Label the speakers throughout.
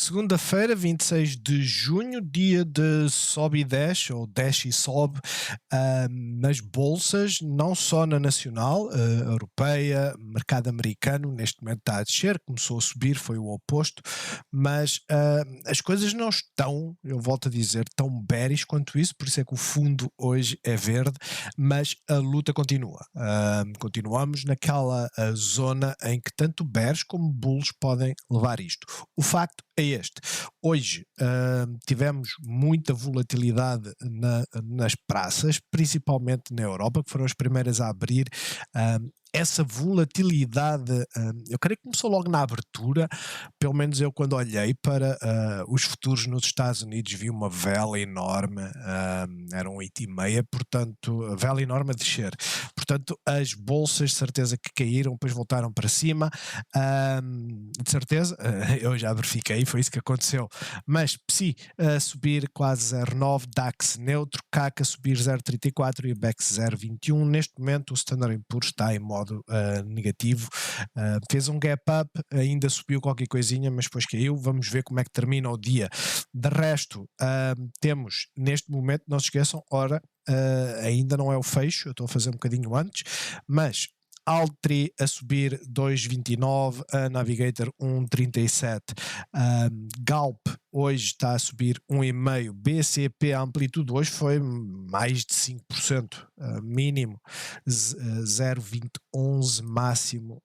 Speaker 1: Segunda-feira, 26 de junho, dia de sobe e desce, ou desce e sobe, nas bolsas, não só na nacional, europeia, mercado americano, neste momento está a descer, começou a subir, foi o oposto, mas as coisas não estão, eu volto a dizer, tão bearish quanto isso, por isso é que o fundo hoje é verde, mas a luta continua. Continuamos naquela zona em que tanto bears como bulls podem levar isto. O facto é este: hoje tivemos muita volatilidade nas praças, principalmente na Europa, que foram as primeiras a abrir. Essa volatilidade, eu creio que começou logo na abertura, pelo menos eu quando olhei para os futuros nos Estados Unidos vi uma vela enorme, eram 8,5, portanto, vela enorme a descer, portanto as bolsas de certeza que caíram, depois voltaram para cima, de certeza, eu já verifiquei, foi isso que aconteceu, mas PSI a subir quase 0,9, DAX neutro, CAC a subir 0,34 e o BEX 0,21, neste momento o Standard & Poor's está em modo negativo, fez um gap up, ainda subiu qualquer coisinha, mas depois caiu. Vamos ver como é que termina o dia. De resto, temos neste momento, não se esqueçam, ainda não é o fecho, eu estou a fazer um bocadinho antes, mas Altri a subir 2,29, a Navigator 1,37, Galp hoje está a subir 1,5, BCP a amplitude hoje foi mais de 5%, mínimo 0,2011, máximo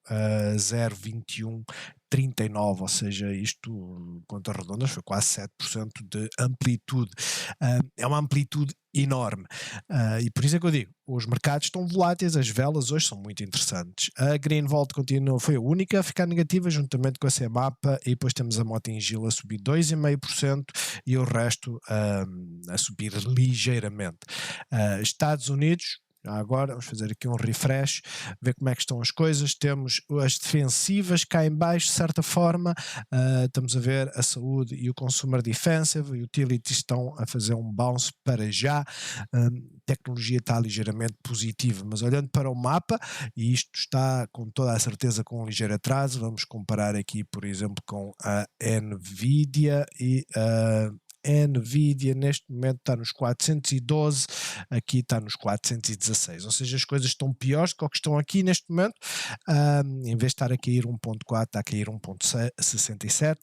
Speaker 1: 0,2139, ou seja, isto, contas redondas, foi quase 7% de amplitude. É uma amplitude enorme, e por isso é que eu digo, os mercados estão voláteis, as velas hoje são muito interessantes. A Greenvolt continua, foi a única a ficar negativa, juntamente com a CEMAPA, e depois temos a Mota-Engil a subir 2,5% e o resto a subir ligeiramente. Estados Unidos, agora vamos fazer aqui um refresh, ver como é que estão as coisas. Temos as defensivas cá em baixo, de certa forma, estamos a ver a saúde e o consumer defensive, e utilities estão a fazer um bounce para já. Tecnologia está ligeiramente positiva, mas olhando para o mapa, e isto está com toda a certeza com um ligeiro atraso, vamos comparar aqui, por exemplo, com a Nvidia, e a Nvidia neste momento está nos 412, aqui está nos 416, ou seja, as coisas estão piores do que o que estão aqui neste momento. Em vez de estar a cair 1,4, está a cair 1,67,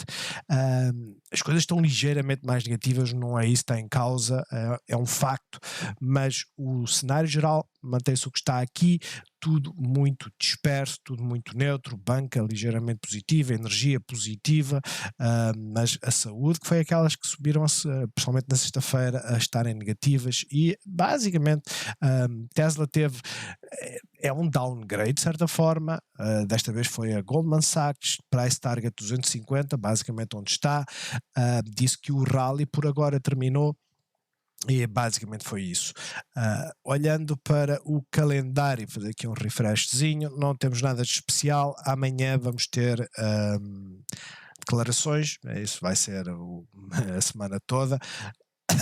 Speaker 1: as coisas estão ligeiramente mais negativas, não é isso que está em causa, é um facto, mas o cenário geral mantém-se o que está aqui, tudo muito disperso, tudo muito neutro, banca ligeiramente positiva, energia positiva, mas a saúde, que foi aquelas que subiram, principalmente na sexta-feira, a estarem negativas, e basicamente Tesla teve, é um downgrade de certa forma, desta vez foi a Goldman Sachs, price target 250, basicamente onde está, disse que o rally por agora terminou, e basicamente foi isso. Olhando para o calendário, fazer aqui um refreshzinho, não temos nada de especial. Amanhã vamos ter declarações, isso vai ser a semana toda.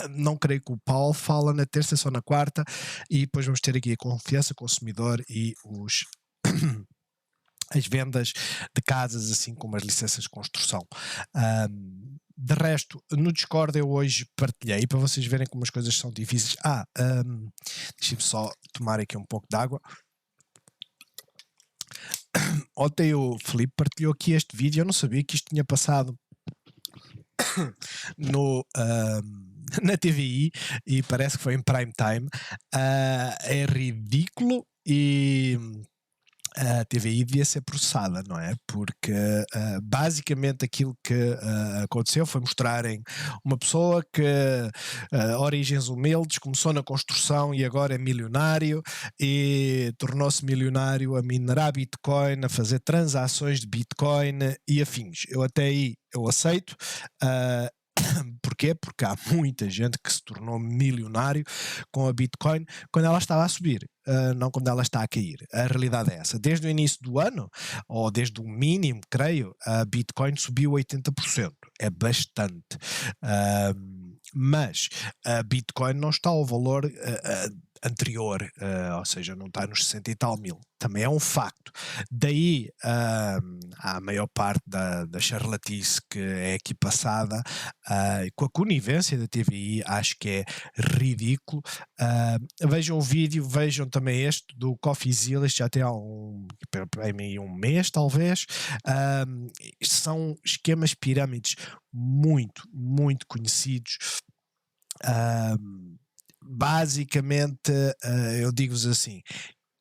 Speaker 1: Não creio que o Powell fala na terça, só na quarta, e depois vamos ter aqui a confiança consumidor e as vendas de casas, assim como as licenças de construção. De resto, no Discord eu hoje partilhei, para vocês verem como as coisas são difíceis. Deixem-me só tomar aqui um pouco de água. Ontem o Filipe partilhou aqui este vídeo, eu não sabia que isto tinha passado na TVI, e parece que foi em prime time. É ridículo, e a TVI devia ser processada, não é? Porque basicamente aquilo que aconteceu foi mostrarem uma pessoa que origens humildes, começou na construção e agora é milionário, e tornou-se milionário a minerar Bitcoin, a fazer transações de Bitcoin e afins. Eu até aí eu aceito. Porquê? Porque há muita gente que se tornou milionário com a Bitcoin quando ela estava a subir, não quando ela está a cair. A realidade é essa. Desde o início do ano, ou desde o mínimo, creio, a Bitcoin subiu 80%. É bastante. Mas a Bitcoin não está ao valor anterior, ou seja, não está nos 60 e tal mil. Também é um facto. Daí a maior parte da charlatice que é aqui passada, com a conivência da TVI, acho que é ridículo. Vejam o vídeo, vejam também este do CoffeeZilla, este já tem há um mês talvez. São esquemas pirâmides muito, muito conhecidos. Basicamente, eu digo-vos assim: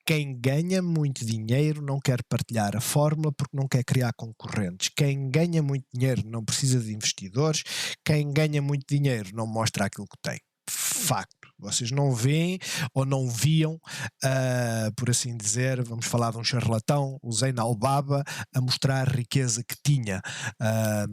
Speaker 1: quem ganha muito dinheiro não quer partilhar a fórmula porque não quer criar concorrentes. Quem ganha muito dinheiro não precisa de investidores. Quem ganha muito dinheiro não mostra aquilo que tem. Facto. Vocês não veem ou não viam, por assim dizer, vamos falar de um charlatão, o Zain Al-Baba, a mostrar a riqueza que tinha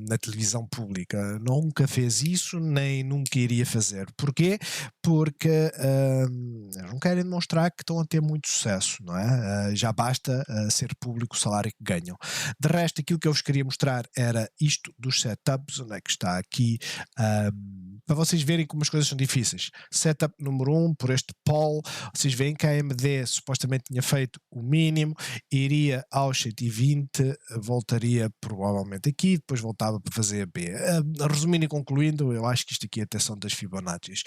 Speaker 1: na televisão pública. Nunca fez isso, nem nunca iria fazer. Porquê? Porque eles não querem demonstrar que estão a ter muito sucesso, não é? Já basta ser público o salário que ganham. De resto, aquilo que eu vos queria mostrar era isto dos setups, onde é que está aqui, para vocês verem como as coisas são difíceis. Setup número 1, por este Paul, vocês veem que a AMD supostamente tinha feito o mínimo, iria aos 120, voltaria provavelmente aqui, depois voltava para fazer a B. Resumindo e concluindo, eu acho que isto aqui é até são das Fibonacci.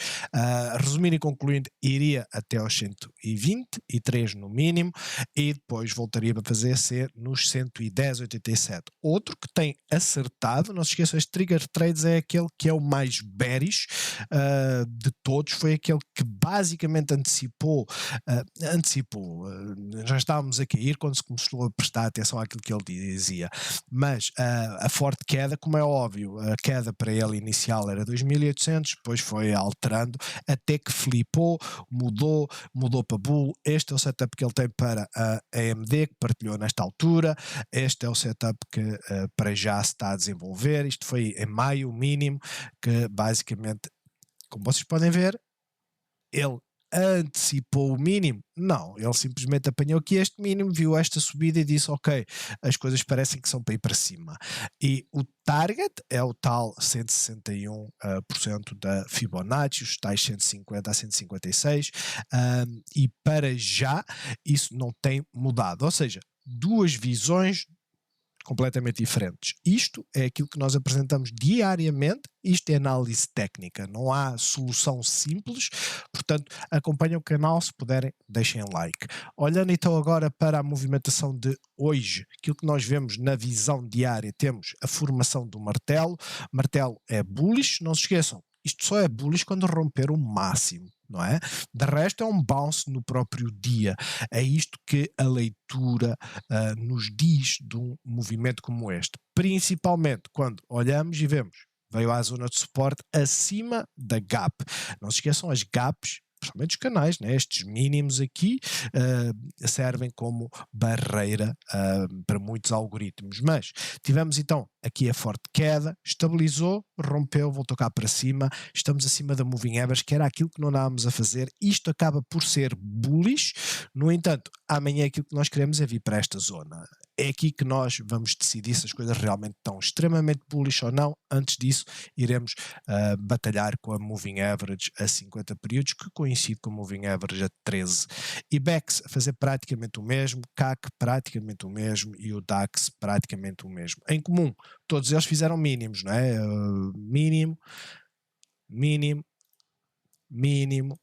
Speaker 1: Resumindo e concluindo, iria até aos 123 no mínimo e depois voltaria para fazer C nos 110,87. Outro que tem acertado, não se esqueçam, este Trigger Trades é aquele que é o mais bearish de todos, foi aquele que basicamente antecipou, já estávamos a cair quando se começou a prestar atenção àquilo que ele dizia, mas a forte queda, como é óbvio, a queda para ele inicial era 2.800, depois foi alterando até que flipou, mudou para Bull. Este é o setup que ele tem para a AMD, que partilhou nesta altura. Este é o setup que para já se está a desenvolver. Isto foi em maio, o mínimo, que basicamente, como vocês podem ver, ele antecipou o mínimo? Não, ele simplesmente apanhou aqui este mínimo, viu esta subida e disse: ok, as coisas parecem que são para ir para cima. E o target é o tal 161% da Fibonacci, os tais 150 a 156, e para já isso não tem mudado. Ou seja, duas visões completamente diferentes. Isto é aquilo que nós apresentamos diariamente, isto é análise técnica, não há solução simples, portanto acompanhem o canal, se puderem deixem like. Olhando então agora para a movimentação de hoje, aquilo que nós vemos na visão diária, temos a formação do martelo é bullish, não se esqueçam, isto só é bullish quando romper o máximo, não é? De resto é um bounce no próprio dia. É isto que a leitura nos diz de um movimento como este. Principalmente quando olhamos e vemos, veio à zona de suporte acima da gap. Não se esqueçam, as gaps, principalmente os canais, né? Estes mínimos aqui servem como barreira para muitos algoritmos, mas tivemos então aqui a forte queda, estabilizou, rompeu, voltou cá para cima, estamos acima da moving average, que era aquilo que não andávamos a fazer. Isto acaba por ser bullish, no entanto, amanhã aquilo que nós queremos é vir para esta zona. É aqui que nós vamos decidir se as coisas realmente estão extremamente bullish ou não. Antes disso, iremos batalhar com a moving average a 50 períodos, que coincide com a moving average a 13. IBEX a fazer praticamente o mesmo, CAC praticamente o mesmo e o DAX praticamente o mesmo. Em comum, todos eles fizeram mínimos, não é? Mínimo, mínimo, mínimo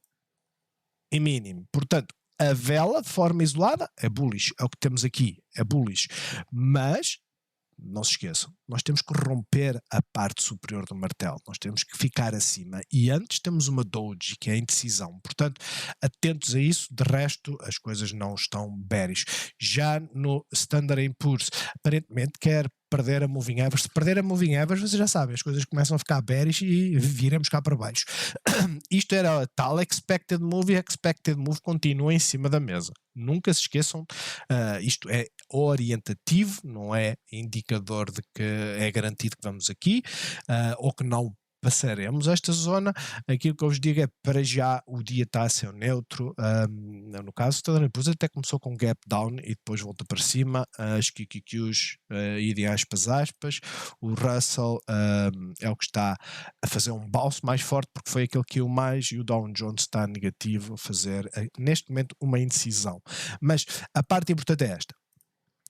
Speaker 1: e mínimo. Portanto, a vela de forma isolada é bullish, é o que temos aqui, é bullish, mas não se esqueçam, nós temos que romper a parte superior do martelo, nós temos que ficar acima e antes temos uma doji, que é a indecisão, portanto atentos a isso, de resto as coisas não estão bearish. Já no Standard & Poor's aparentemente quer perder a moving average. Se perder a moving average, vocês já sabem, as coisas começam a ficar bearish e viremos cá para baixo. Isto era a tal expected move e a expected move continua em cima da mesa. Nunca se esqueçam, isto é orientativo, não é indicador de que é garantido que vamos aqui, ou que não passaremos esta zona. Aquilo que eu vos digo é, para já o dia está a ser neutro, no caso, depois até começou com gap down e depois volta para cima, as QQQs ideais para as aspas, o Russell é o que está a fazer um bounce mais forte porque foi aquele que eu mais, e o Dow Jones está negativo a fazer neste momento uma indecisão. Mas a parte importante é esta.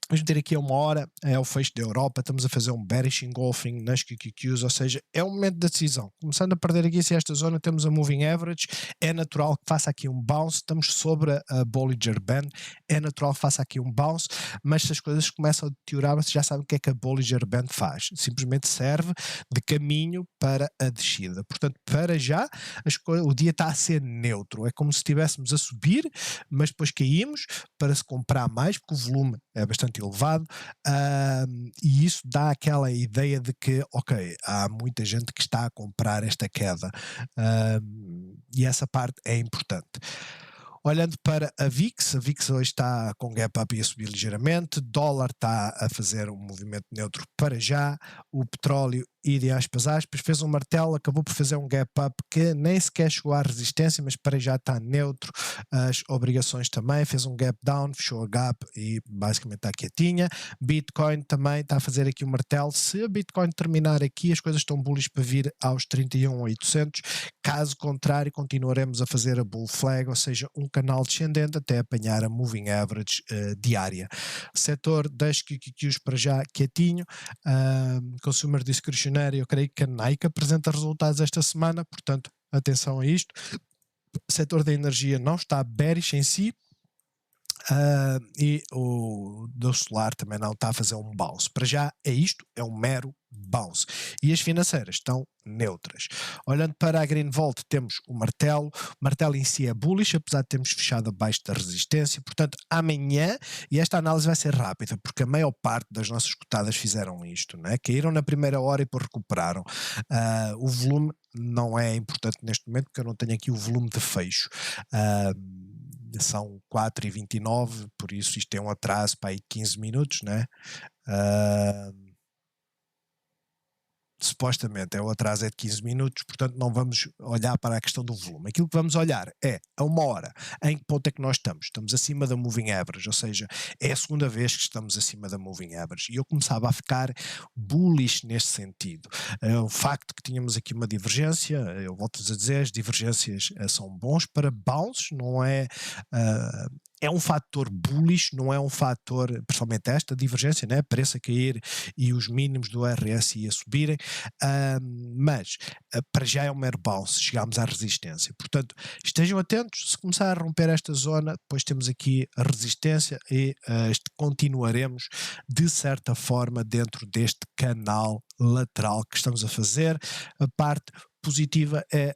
Speaker 1: Vamos ter aqui a 1 hora, é o fecho da Europa, estamos a fazer um bearish engulfing nas QQQs, ou seja, é o momento da decisão. Começando a perder aqui, se esta zona temos a moving average, é natural que faça aqui um bounce, estamos sobre a Bollinger Band, é natural que faça aqui um bounce, mas se as coisas começam a deteriorar, vocês já sabem o que é que a Bollinger Band faz, simplesmente serve de caminho para a descida. Portanto, para já, o dia está a ser neutro, é como se estivéssemos a subir, mas depois caímos para se comprar mais, porque o volume é bastante elevado, e isso dá aquela ideia de que, ok, há muita gente que está a comprar esta queda, e essa parte é importante. Olhando para a VIX hoje está com gap up e a subir ligeiramente, dólar está a fazer um movimento neutro para já, o petróleo, de aspas, fez um martelo, acabou por fazer um gap up que nem sequer chegou à resistência, mas para já está neutro, as obrigações também, fez um gap down, fechou a gap e basicamente está quietinha, Bitcoin também está a fazer aqui um martelo, se a Bitcoin terminar aqui, as coisas estão bullish para vir aos 31.800, caso contrário continuaremos a fazer a bull flag, ou seja, um canal descendente até apanhar a moving average diária. Setor das QQQs para já quietinho, consumer discretionary, eu creio que a Nike apresenta resultados esta semana, portanto atenção a isto. O setor da energia não está bearish em si, e o do solar também não está a fazer um bounce. Para já é isto, é um mero bounce. E as financeiras estão neutras. Olhando para a Greenvolt, temos o martelo em si é bullish, apesar de termos fechado abaixo da resistência, portanto amanhã, e esta análise vai ser rápida, porque a maior parte das nossas cotadas fizeram isto, né? Caíram na primeira hora e depois recuperaram. O volume não é importante neste momento, porque eu não tenho aqui o volume de fecho. São 4h29, por isso isto é um atraso para aí 15 minutos, né? Supostamente o atraso é de 15 minutos, portanto não vamos olhar para a questão do volume. Aquilo que vamos olhar é a 1 hora, em que ponto é que nós estamos. Estamos acima da moving average, ou seja, é a segunda vez que estamos acima da moving average. E eu começava a ficar bullish neste sentido. O facto que tínhamos aqui uma divergência, eu volto-vos a dizer, as divergências são bons para bounce, não é... é um fator bullish, não é um fator, principalmente esta divergência, né? Preço a cair e os mínimos do RSI a subirem, mas para já é um mero bounce, chegámos à resistência. Portanto, estejam atentos, se começar a romper esta zona, depois temos aqui a resistência e continuaremos de certa forma dentro deste canal lateral que estamos a fazer. A parte positiva é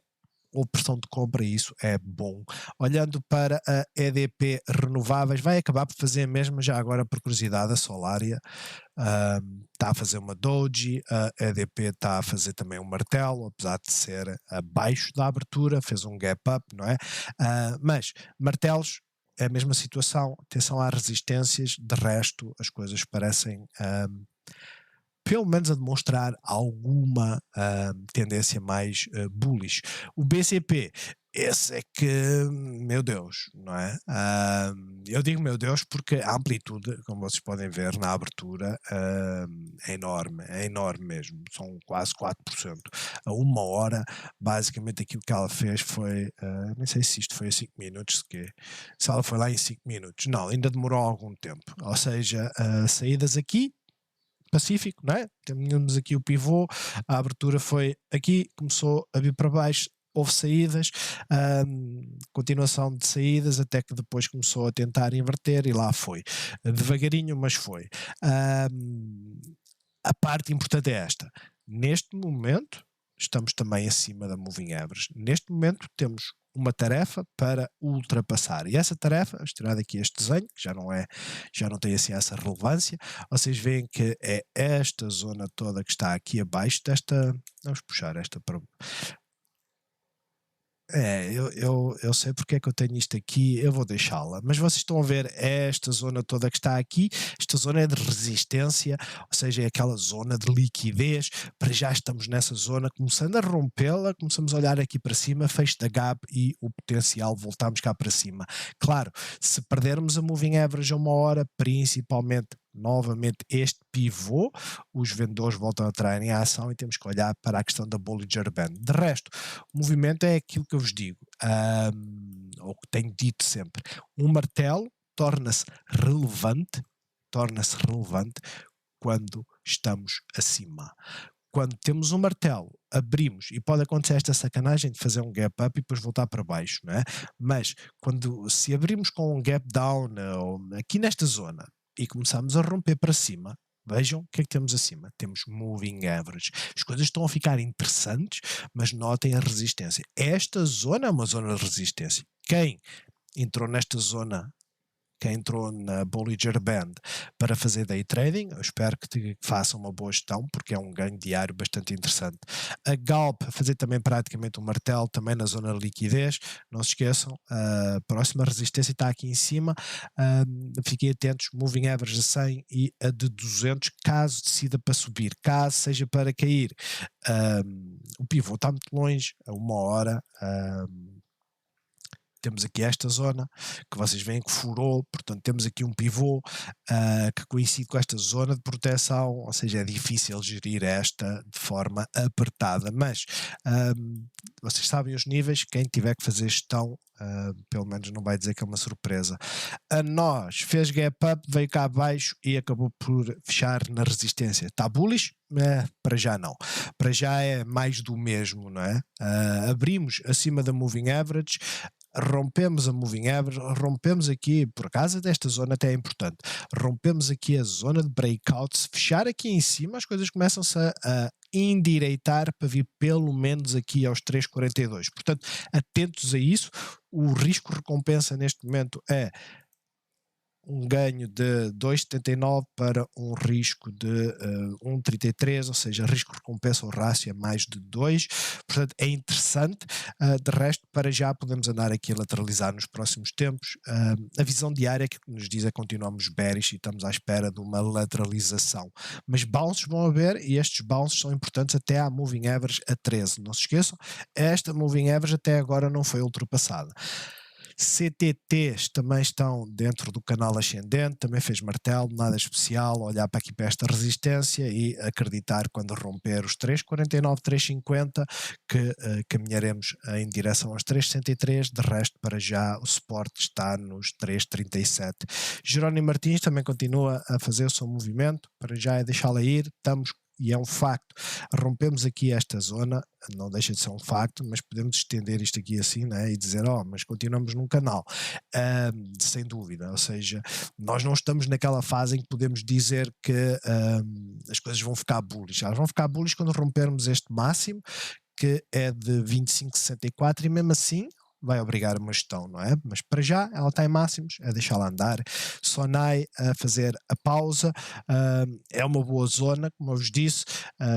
Speaker 1: ou pressão de compra, e isso é bom. Olhando para a EDP Renováveis, vai acabar por fazer a mesma, já agora por curiosidade, a Solaria está a fazer uma doji, a EDP está a fazer também um martelo, apesar de ser abaixo da abertura, fez um gap up, não é? Mas martelos é a mesma situação, atenção às resistências, de resto as coisas parecem... pelo menos a demonstrar alguma tendência mais bullish. O BCP, esse é que, meu Deus, não é? Eu digo meu Deus porque a amplitude, como vocês podem ver na abertura, é enorme mesmo, são quase 4%. A 1 hora, basicamente aquilo que ela fez foi, nem sei se isto foi a 5 minutos, se ela foi lá em 5 minutos, não, ainda demorou algum tempo, ou seja, saídas aqui, Pacífico, não é? Temos aqui o pivô, a abertura foi aqui, começou a vir para baixo, houve saídas, continuação de saídas, até que depois começou a tentar inverter e lá foi. Devagarinho, mas foi. A parte importante é esta. Neste momento, estamos também acima da moving average. Neste momento, temos uma tarefa para ultrapassar. E essa tarefa, vou tirar daqui este desenho, que já não tem assim essa relevância, vocês veem que é esta zona toda que está aqui abaixo desta, vamos puxar esta para... Eu sei porque é que eu tenho isto aqui, eu vou deixá-la. Mas vocês estão a ver esta zona toda que está aqui, esta zona é de resistência, ou seja, é aquela zona de liquidez. Para já estamos nessa zona, começando a rompê-la, começamos a olhar aqui para cima, fecho da gap e o potencial voltamos cá para cima. Claro, se perdermos a moving average a uma hora, principalmente novamente este pivô, os vendedores voltam a entrar em ação e temos que olhar para a questão da Bollinger Band. De resto, o movimento é aquilo que eu vos digo, ou que tenho dito sempre. Um martelo torna-se relevante quando estamos acima. Quando temos um martelo, abrimos, e pode acontecer esta sacanagem de fazer um gap up e depois voltar para baixo, não é? Mas se abrimos com um gap down, ou aqui nesta zona, e começamos a romper para cima, vejam o que é que temos acima. Temos moving average. As coisas estão a ficar interessantes, mas notem a resistência. Esta zona é uma zona de resistência. Quem entrou nesta zona, quem entrou na Bollinger Band para fazer day trading, eu espero que façam uma boa gestão, porque é um ganho diário bastante interessante. A Galp, a fazer também praticamente um martelo, também na zona de liquidez, não se esqueçam, a próxima resistência está aqui em cima, fiquem atentos, moving average a 100 e a de 200, caso decida para subir, caso seja para cair, o pivô está muito longe, a uma hora, temos aqui esta zona que vocês veem que furou, portanto temos aqui um pivô que coincide com esta zona de proteção, ou seja, é difícil gerir esta de forma apertada, mas vocês sabem os níveis, quem tiver que fazer gestão pelo menos não vai dizer que é uma surpresa. A nós fez gap up, veio cá abaixo e acabou por fechar na resistência. Está bullish? Para já não. Para já é mais do mesmo, não é? Abrimos acima da moving average, rompemos a moving average, rompemos aqui, por acaso desta zona até é importante, rompemos aqui a zona de breakout, se fechar aqui em cima as coisas começam-se a endireitar para vir pelo menos aqui aos 3,42, portanto atentos a isso. O risco recompensa neste momento é um ganho de 2,79 para um risco de 1,33, ou seja, risco recompensa ou rácio é mais de 2, portanto é interessante. De resto, para já podemos andar aqui a lateralizar nos próximos tempos. A visão diária que nos diz é que continuamos bearish e estamos à espera de uma lateralização, mas bounces vão haver e estes bounces são importantes até à moving average a 13, não se esqueçam, esta moving average até agora não foi ultrapassada. CTTs também estão dentro do canal ascendente, também fez martelo, nada especial, olhar para aqui para esta resistência e acreditar quando romper os 3,49, 3,50 que caminharemos em direção aos 3,63, de resto para já o suporte está nos 3,37. Jerónimo Martins também continua a fazer o seu movimento, para já é deixá-la ir, estamos e é um facto, rompemos aqui esta zona, não deixa de ser um facto, mas podemos estender isto aqui assim, né, e dizer, mas continuamos num canal, sem dúvida, ou seja, nós não estamos naquela fase em que podemos dizer que as coisas vão ficar bullish, elas vão ficar bullish quando rompermos este máximo, que é de 25,64 e mesmo assim vai obrigar uma gestão, não é? Mas para já ela está em máximos, é deixá-la andar. Sonai a fazer a pausa, é uma boa zona, como eu vos disse,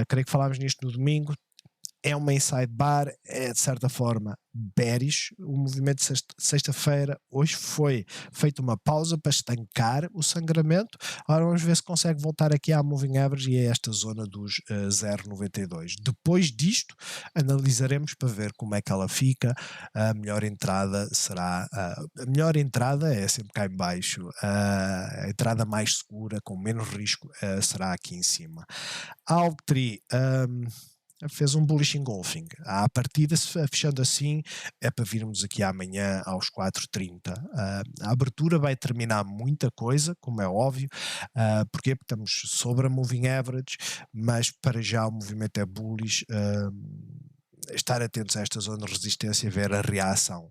Speaker 1: creio que falámos nisto no domingo, é uma inside bar, é de certa forma bearish. O movimento de sexta-feira, hoje foi feita uma pausa para estancar o sangramento. Agora vamos ver se consegue voltar aqui à moving average e a esta zona dos 0,92. Depois disto, analisaremos para ver como é que ela fica. A melhor entrada será, a melhor entrada é sempre cá em baixo, a entrada mais segura, com menos risco, será aqui em cima. Altri, fez um bullish engulfing. À partida, fechando assim, é para virmos aqui amanhã aos 4,30. A abertura vai terminar muita coisa, como é óbvio, porque estamos sobre a moving average, mas para já o movimento é bullish. Estar atentos a esta zona de resistência e ver a reação.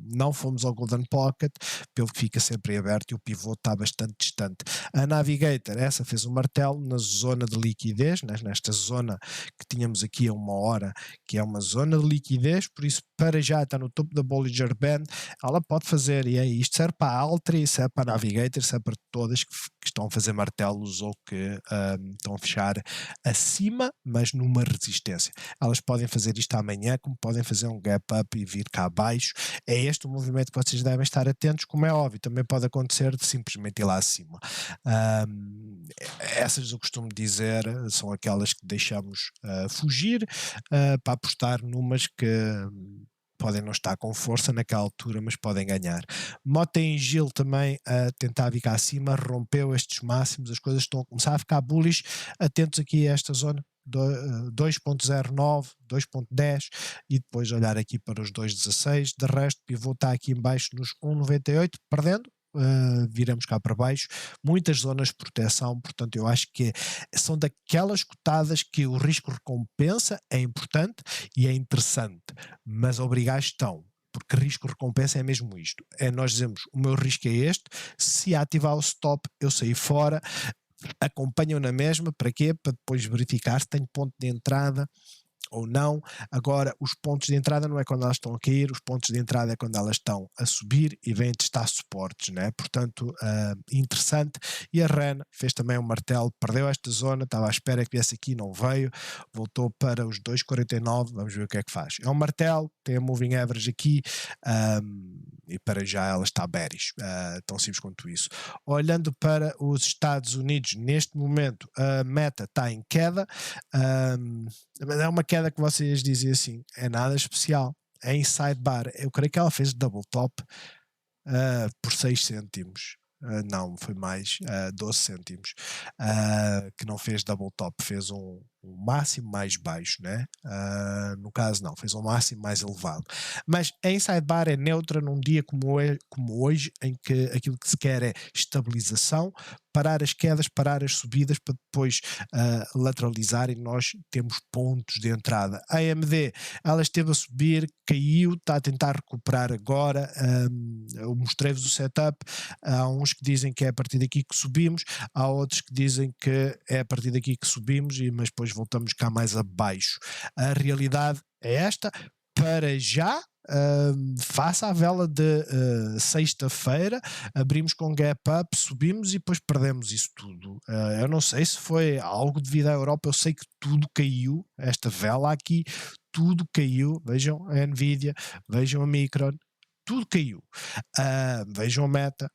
Speaker 1: não fomos ao Golden Pocket, pelo que fica sempre aberto e o pivô está bastante distante. A Navigator, essa fez um martelo na zona de liquidez, né, nesta zona que tínhamos aqui a 1 hora, que é uma zona de liquidez, por isso para já está no topo da Bollinger Band, ela pode fazer, e é isto serve para a Altri, serve para a Navigator, serve para todas que estão a fazer martelos ou que estão a fechar acima, mas numa resistência. Elas podem fazer isto amanhã, como podem fazer um gap up e vir cá abaixo. É este o movimento que vocês devem estar atentos, como é óbvio, também pode acontecer de simplesmente ir lá acima. Essas eu costumo dizer são aquelas que deixamos fugir para apostar numas que podem não estar com força naquela altura, mas podem ganhar. Mota em Gil também a tentar vir cá acima, rompeu estes máximos, as coisas estão a começar a ficar bullish, atentos aqui a esta zona, 2.09, 2.10 e depois olhar aqui para os 2.16, de resto pivô está aqui em baixo nos 1.98, perdendo, viramos cá para baixo, muitas zonas de proteção, portanto eu acho que são daquelas cotadas que o risco-recompensa é importante e é interessante, mas obrigar a gestão, porque risco-recompensa é mesmo isto, é nós dizemos, o meu risco é este, se ativar o stop eu sair fora, acompanham na mesma, para quê? Para depois verificar se tem ponto de entrada ou não. Agora, os pontos de entrada não é quando elas estão a cair, os pontos de entrada é quando elas estão a subir e vêm testar suportes, né? Portanto, interessante. E a REN fez também um martelo, perdeu esta zona, estava à espera que viesse aqui, não veio, voltou para os 2.49, vamos ver o que é que faz. É um martelo, tem a moving average aqui, e para já ela está bearish, tão simples quanto isso. Olhando para os Estados Unidos, neste momento a meta está em queda, é uma queda que vocês dizem assim, é nada especial, é em sidebar, eu creio que ela fez double top por 6 cêntimos. Não, foi mais 12 cêntimos, que não fez double top, fez um máximo mais baixo, né? No caso não, fez um máximo mais elevado, mas a inside bar é neutra num dia como hoje, em que aquilo que se quer é estabilização, parar as quedas, parar as subidas para depois lateralizar e nós temos pontos de entrada. A AMD, ela esteve a subir, caiu, está a tentar recuperar agora, eu mostrei-vos o setup, há uns que dizem que é a partir daqui que subimos, há outros que dizem que é a partir daqui que subimos, mas depois voltamos cá mais abaixo. A realidade é esta, para já, faça a vela de sexta-feira, abrimos com gap up, subimos e depois perdemos isso tudo. Eu não sei se foi algo devido à Europa, eu sei que tudo caiu, esta vela aqui, tudo caiu, vejam a Nvidia, vejam a Micron, tudo caiu, vejam a Meta,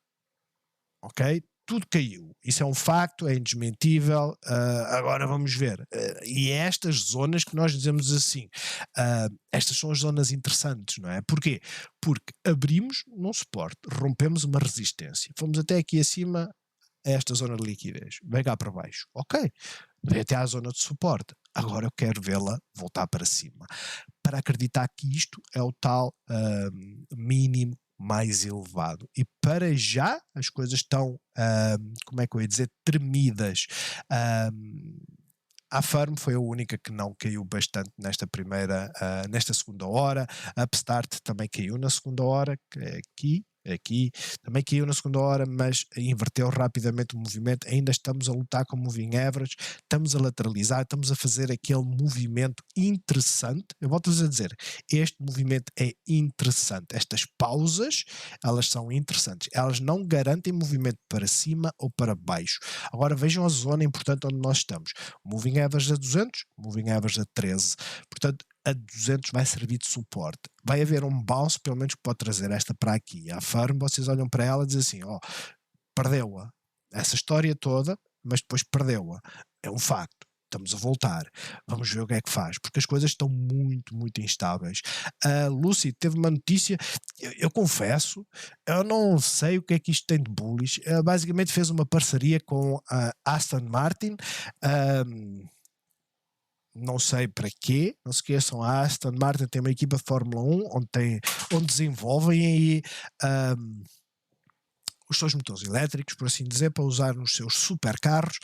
Speaker 1: ok? Tudo caiu, isso é um facto, é indesmentível. Agora vamos ver, e é estas zonas que nós dizemos assim, estas são as zonas interessantes, não é? Porquê? Porque abrimos num suporte, rompemos uma resistência, fomos até aqui acima a esta zona de liquidez, vem cá para baixo, ok, vem até à zona de suporte, agora eu quero vê-la voltar para cima, para acreditar que isto é o tal mínimo mais elevado, e para já as coisas estão, como é que eu ia dizer, tremidas. A Firm foi a única que não caiu bastante nesta segunda hora, a Upstart também caiu na segunda hora, que é aqui, também caiu na segunda hora, mas inverteu rapidamente o movimento, ainda estamos a lutar com o moving average, estamos a lateralizar, estamos a fazer aquele movimento interessante, eu volto-vos a dizer, este movimento é interessante, estas pausas, elas são interessantes, elas não garantem movimento para cima ou para baixo. Agora vejam a zona importante onde nós estamos, moving average a 200, moving average a 13, portanto a 200 vai servir de suporte, vai haver um bounce pelo menos que pode trazer esta para aqui. A Firm, vocês olham para ela e dizem assim, perdeu-a, essa história toda, mas depois perdeu-a, é um facto, estamos a voltar, vamos ver o que é que faz, porque as coisas estão muito, muito instáveis. A Lucy teve uma notícia, eu confesso, eu não sei o que é que isto tem de bullish, ela basicamente fez uma parceria com a Aston Martin, não sei para quê, não se esqueçam, a Aston Martin tem uma equipa de Fórmula 1 onde desenvolvem aí os seus motores elétricos, por assim dizer, para usar nos seus supercarros.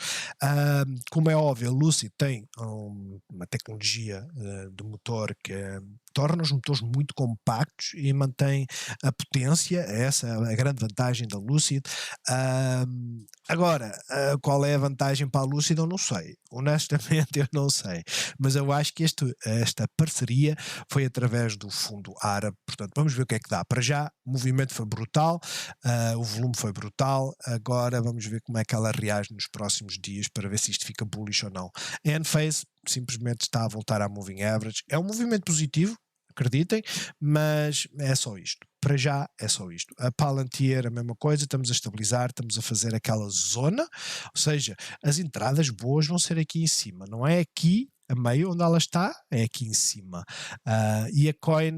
Speaker 1: Como é óbvio, a Lucy tem uma tecnologia de motor que torna os motores muito compactos e mantém a potência, essa é a grande vantagem da Lucid. Agora, qual é a vantagem para a Lucid eu não sei, honestamente eu não sei, mas eu acho que esta parceria foi através do fundo árabe, portanto vamos ver o que é que dá. Para já o movimento foi brutal, o volume foi brutal, agora vamos ver como é que ela reage nos próximos dias para ver se isto fica bullish ou não. A Enphase simplesmente está a voltar à moving average, é um movimento positivo, acreditem, mas é só isto. Para já é só isto. A Palantir a mesma coisa, estamos a estabilizar, estamos a fazer aquela zona, ou seja, as entradas boas vão ser aqui em cima, não é aqui a meio onde ela está, é aqui em cima. E a coin,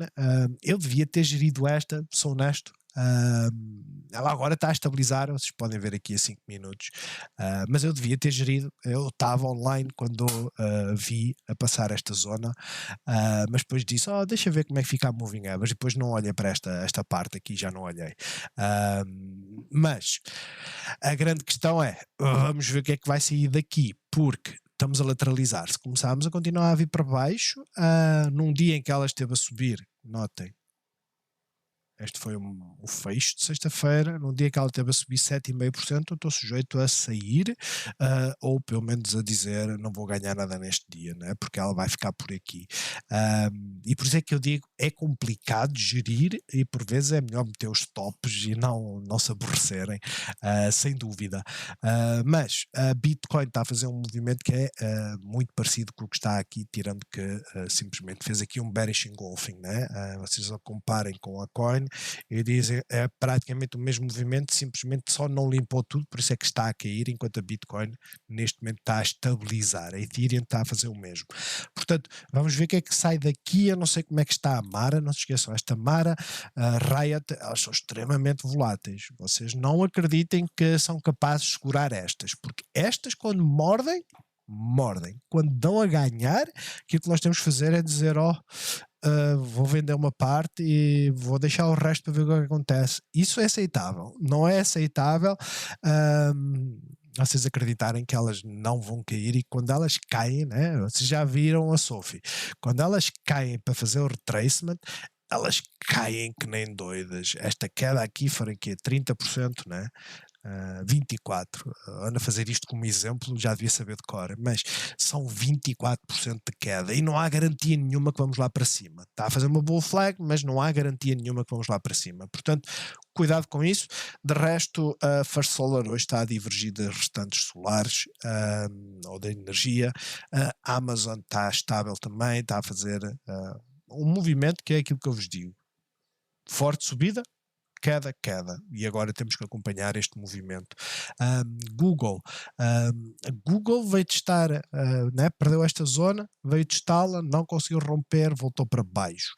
Speaker 1: eu devia ter gerido esta, sou honesto. Ela agora está a estabilizar, vocês podem ver aqui a 5 minutos, mas eu devia ter gerido, eu estava online quando vi a passar esta zona, mas depois disse, deixa ver como é que fica a moving average, depois não olhei para esta parte aqui, já não olhei. Mas a grande questão é, vamos ver o que é que vai sair daqui, porque estamos a lateralizar, se começarmos a continuar a vir para baixo, num dia em que ela esteve a subir, notem, este foi o fecho de sexta-feira, num dia que ela teve a subir 7,5%, eu estou sujeito a sair, ou pelo menos a dizer não vou ganhar nada neste dia, né? Porque ela vai ficar por aqui. E por isso é que eu digo, é complicado gerir e por vezes é melhor meter os tops e não se aborrecerem, sem dúvida. Mas a Bitcoin está a fazer um movimento que é muito parecido com o que está aqui, tirando que simplesmente fez aqui um bearish engulfing, né? Vocês a comparem com a coin e dizem é praticamente o mesmo movimento, simplesmente só não limpou tudo, por isso é que está a cair, enquanto a Bitcoin neste momento está a estabilizar, a Ethereum está a fazer o mesmo. Portanto, vamos ver o que é que sai daqui. Eu não sei como é que está a Mara, não se esqueçam, esta Mara, a Riot, elas são extremamente voláteis, vocês não acreditem que são capazes de segurar estas, porque estas quando mordem, quando dão a ganhar, aquilo que nós temos que fazer é dizer, vou vender uma parte e vou deixar o resto para ver o que acontece. Isso é aceitável. Não é aceitável vocês acreditarem que elas não vão cair, e quando elas caem, né? Vocês já viram a Sophie, quando elas caem para fazer o retracement, elas caem que nem doidas. Esta queda aqui foram aqui 30%, né? 24, ando a fazer isto como exemplo, já devia saber de cor, mas são 24% de queda e não há garantia nenhuma que vamos lá para cima. Está a fazer uma boa flag, mas não há garantia nenhuma que vamos lá para cima. Portanto, cuidado com isso. De resto, a First Solar hoje está a divergir das restantes solares ou da energia. A Amazon está estável também, está a fazer um movimento que é aquilo que eu vos digo. Forte subida, queda, e agora temos que acompanhar este movimento. Google, a Google veio testar, né, perdeu esta zona, veio testá-la, não conseguiu romper, voltou para baixo.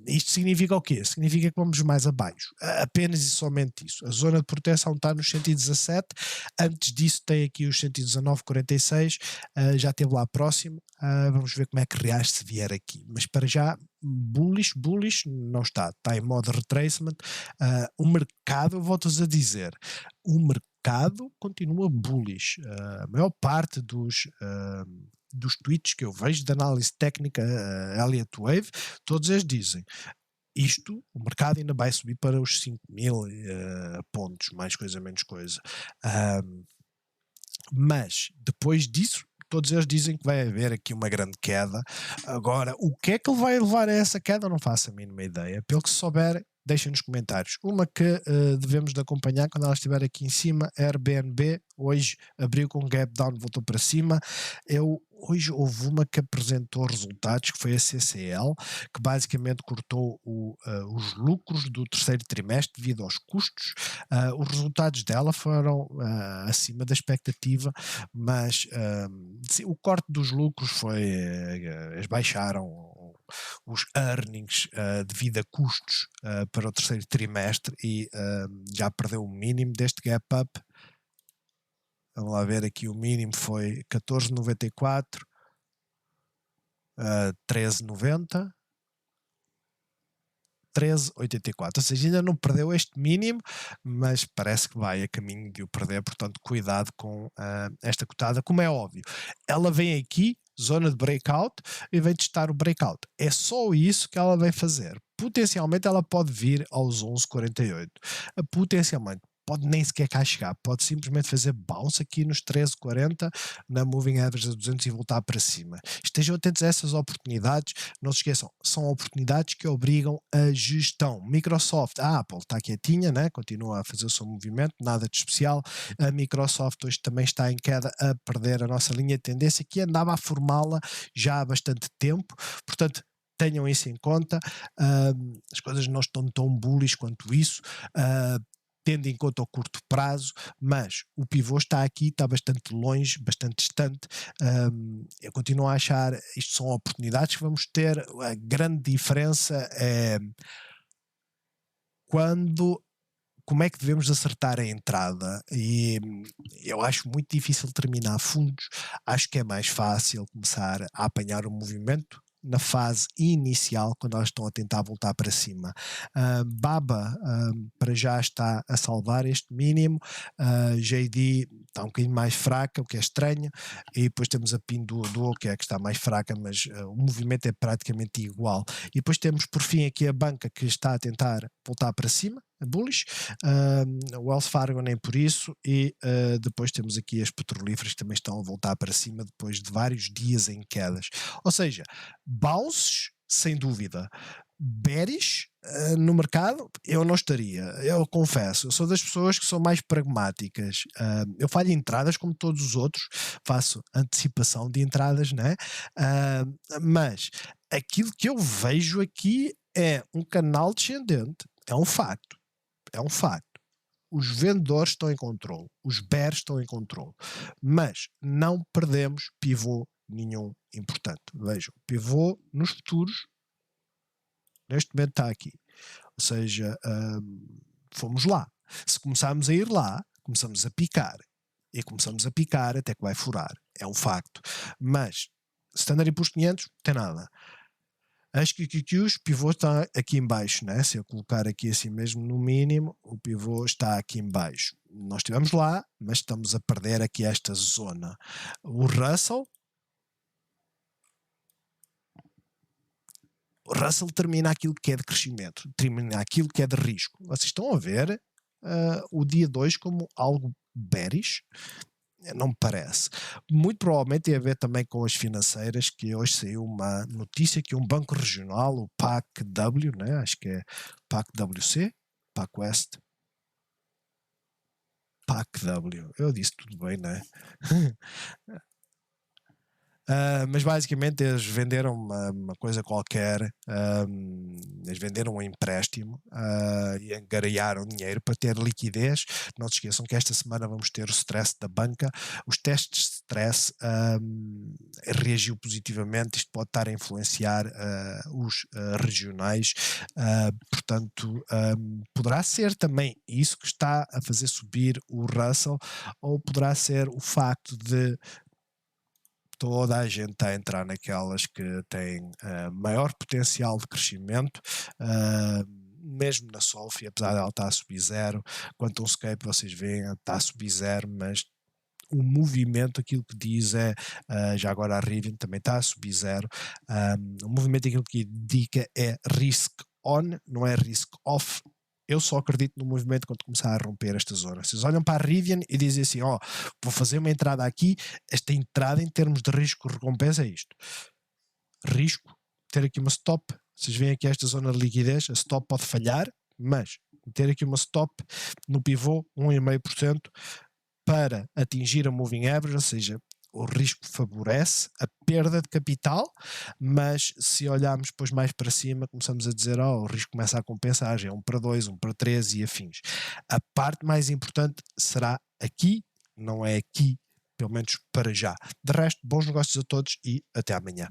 Speaker 1: Isto significa o quê? Significa que vamos mais abaixo, apenas e somente isso. A zona de proteção está nos 117, antes disso tem aqui os 119,46, já esteve lá próximo, vamos ver como é que reage se vier aqui, mas para já bullish não está em modo retracement. O mercado, eu volto-vos a dizer, o mercado continua bullish. A maior parte dos tweets que eu vejo de análise técnica, Elliott Wave, todos eles dizem isto, o mercado ainda vai subir para os 5.000 pontos, mais coisa, menos coisa. Mas depois disso, todos eles dizem que vai haver aqui uma grande queda. Agora, o que é que ele vai levar a essa queda? Eu não faço a mínima ideia. Pelo que souber, deixem nos comentários. Uma que devemos de acompanhar quando ela estiver aqui em cima, Airbnb, hoje abriu com gap down, voltou para cima. Hoje houve uma que apresentou resultados, que foi a CCL, que basicamente cortou os lucros do terceiro trimestre devido aos custos. Os resultados dela foram acima da expectativa, mas sim, o corte dos lucros foi, eles baixaram os earnings devido a custos para o terceiro trimestre e já perdeu o mínimo deste gap up. Vamos lá ver aqui, o mínimo foi 14,94, 13,90, 13,84, ou seja, ainda não perdeu este mínimo, mas parece que vai a caminho de o perder, portanto cuidado com esta cotada, como é óbvio. Ela vem aqui, zona de breakout, e vem testar o breakout. É só isso que ela vai fazer. Potencialmente ela pode vir aos 11,48. Potencialmente. Pode nem sequer cá chegar, pode simplesmente fazer bounce aqui nos 13,40 na Moving Average a 200 e voltar para cima. Estejam atentos a essas oportunidades, não se esqueçam, são oportunidades que obrigam a gestão. Microsoft, a Apple está quietinha, né? Continua a fazer o seu movimento, nada de especial. A Microsoft hoje também está em queda, a perder a nossa linha de tendência, que andava a formá-la já há bastante tempo, portanto tenham isso em conta. As coisas não estão tão bullish quanto isso, tendo em conta o curto prazo, mas o pivô está aqui, está bastante longe, bastante distante. Eu continuo a achar isto são oportunidades que vamos ter. A grande diferença é como é que devemos acertar a entrada, e eu acho muito difícil terminar fundos. Acho que é mais fácil começar a apanhar o movimento na fase inicial, quando elas estão a tentar voltar para cima. Baba para já está a salvar este mínimo, JD está um bocadinho mais fraca, o que é estranho, e depois temos a Pinduoduo, que é a que está mais fraca, mas o movimento é praticamente igual. E depois temos por fim aqui a banca, que está a tentar voltar para cima, bullish, o Wells Fargo nem por isso, e depois temos aqui as petrolíferas que também estão a voltar para cima depois de vários dias em quedas. Ou seja, bounces, sem dúvida. Bearish no mercado, eu não estaria, eu confesso, eu sou das pessoas que são mais pragmáticas. Eu falho entradas como todos os outros, faço antecipação de entradas, né? Mas aquilo que eu vejo aqui é um canal descendente, é um facto. É um facto. Os vendedores estão em controle, os bears estão em controle, mas não perdemos pivô nenhum importante. Vejam, pivô nos futuros, neste momento está aqui. Ou seja, fomos lá. Se começarmos a ir lá, começamos a picar. E começamos a picar até que vai furar. É um facto. Mas, Standard & Poor's 500, não tem nada. As QQQs, o pivô está aqui em baixo, né? Se eu colocar aqui assim mesmo no mínimo, o pivô está aqui em baixo. Nós estivemos lá, mas estamos a perder aqui esta zona. O Russell termina aquilo que é de crescimento, termina aquilo que é de risco. Vocês estão a ver o dia 2 como algo bearish? Não me parece. Muito provavelmente tem a ver também com as financeiras, que hoje saiu uma notícia que um banco regional, o PACW, né? Acho que é PACWC, PACWest, PACW, eu disse tudo bem, né? Mas basicamente eles venderam uma coisa qualquer, eles venderam um empréstimo e angariaram dinheiro para ter liquidez. Não se esqueçam que esta semana vamos ter o stress da banca. Os testes de stress reagiu positivamente, isto pode estar a influenciar os regionais, portanto poderá ser também isso que está a fazer subir o Russell, ou poderá ser o facto de toda a gente está a entrar naquelas que têm maior potencial de crescimento, mesmo na Solfi, apesar dela estar a subir zero. Quanto ao Scape, vocês veem, está a subir zero, mas o movimento, aquilo que diz é, já agora a Rivian também está a subir zero. O movimento, aquilo que indica é risk on, não é risk off. Eu só acredito no movimento quando começar a romper esta zona. Vocês olham para a Rivian e dizem assim, vou fazer uma entrada aqui, esta entrada em termos de risco-recompensa é isto. Risco, ter aqui uma stop, vocês veem aqui esta zona de liquidez, a stop pode falhar, mas ter aqui uma stop no pivô, 1,5%, para atingir a moving average, ou seja, o risco favorece a perda de capital, mas se olharmos depois mais para cima, começamos a dizer, o risco começa a compensar, já é 1 para 2, 1 para 3 e afins. A parte mais importante será aqui, não é aqui, pelo menos para já. De resto, bons negócios a todos e até amanhã.